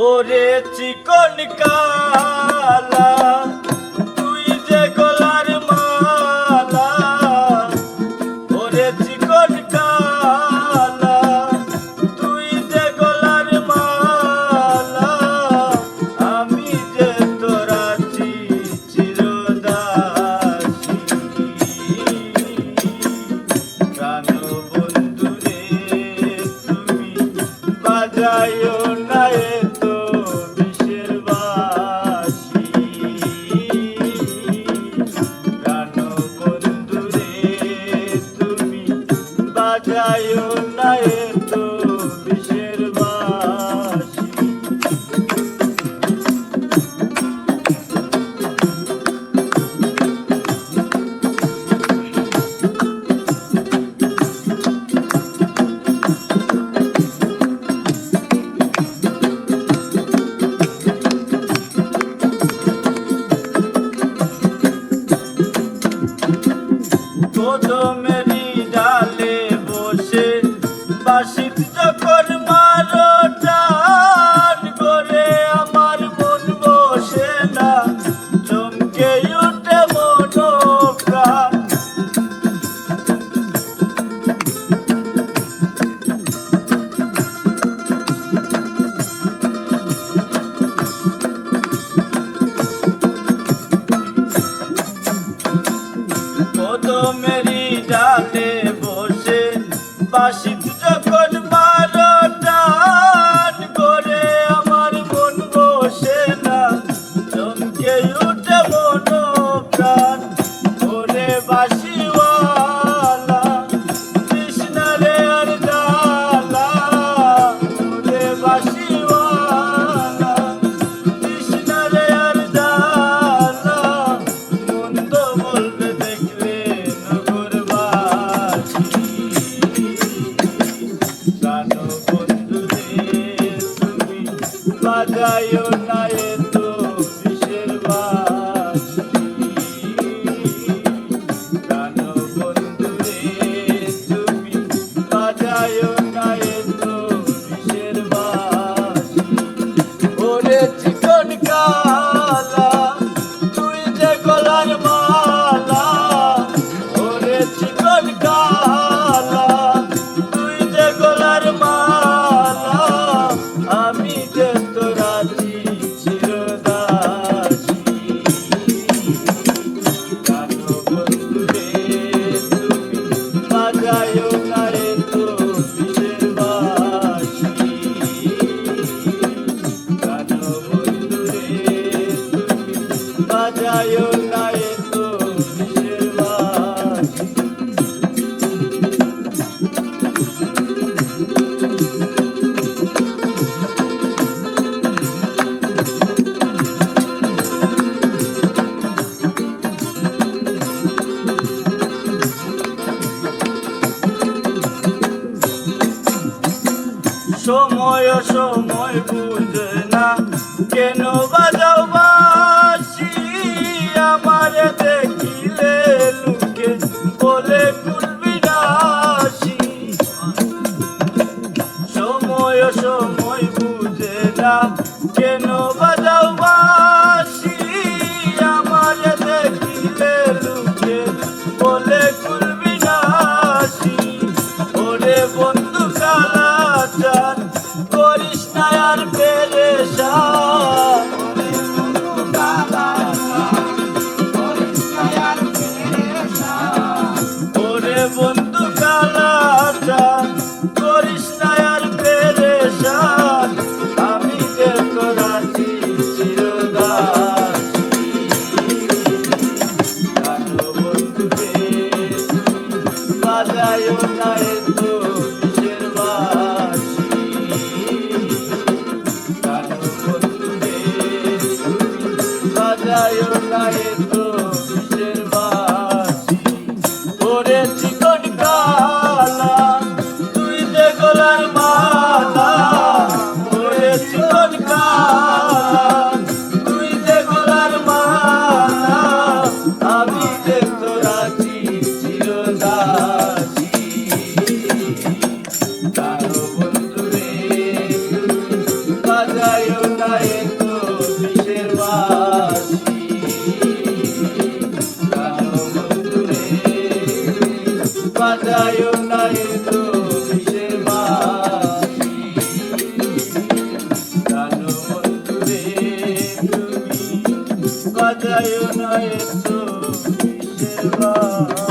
ওরে চিকন কালা তুই যে গলার মালা, ওরে চিকন কালা তুই যে গলার মালা, আমি যে তোর আছি চিরদাসী। প্রাণ বন্ধু রে তুমি বাজায়ো না এতো বিষের বাঁশি। প্রাণ বন্ধু রে তুমি বাজায়ো না এতো বিষের বাঁশি। কদমেরই ডালে বসে বাঁশির যখন মারো টান করে, আমার মন বসে না চমকে উঠে মনোপ্রাণ। কদমেরই ডালে বসে বাঁশির যখন মারো টান করে, আমার মন বসে না চমকে উঠে মনোপ্রাণ। ওরে বাঁশিওয়ালা কৃষ্ণা রে আর ডালা, ওরে বাঁশিওয়ালা কৃষ্ণা রে আর ডালা, মন্দ বলবে দেখলে নগরবাসী। প্রাণ বন্ধু রে তুমি বাজায়ো না এতো বিষের বাঁশি। প্রাণ বন্ধু রে তুমি বাজায়ো না এতো বিষের বাঁশি। ওরে চিকন কালা তুই যে গলার মালা, ওরে চিকন কালা তুই যে গলার মালা, আমি যে তোর আছি চিরদাসী। প্রাণ বন্ধু রে তুমি বাজায়ো না এতো বিষের বাঁশি। প্রাণ বন্ধু রে তুমি বাজায়ো না এতো বিষের বাঁশি। সময় সময় বুঝে না কেন বাজাও বাঁশি, আমার দেখিলে লোকে বলে কুলবি রাশি। সময় সময় বুঝে না কেন বাজাও বাঁশি, আমার দেখিলে লোকে বলে কুলবি রাশি। ওরে বন্ধু কালা চান করিস না আর পেরেশান, ওরে বন্ধু কালা চান করিস না আর পেরেশান, আমি যে তোর আছি চিরদাসী। প্রাণ বন্ধু রে বাজায়ো না এতো বিষের বাঁশি। প্রাণ বন্ধু রে বাজায়ো না এতো বিষের বাঁশি। ওরে চিকন কালা তুই যে গলার মালা, ওরে চিকন কালা তুই যে গলার মালা, আমি যে তোর আছি চিরদাসী। প্রাণ বন্ধু রে বাজায়ো না এত বিষের বাসি জানো বন্ধুরে বাজায় না এত বিষের বাসি জানো বন্ধুরে তুমি বাজায় না এত বিষের বাসি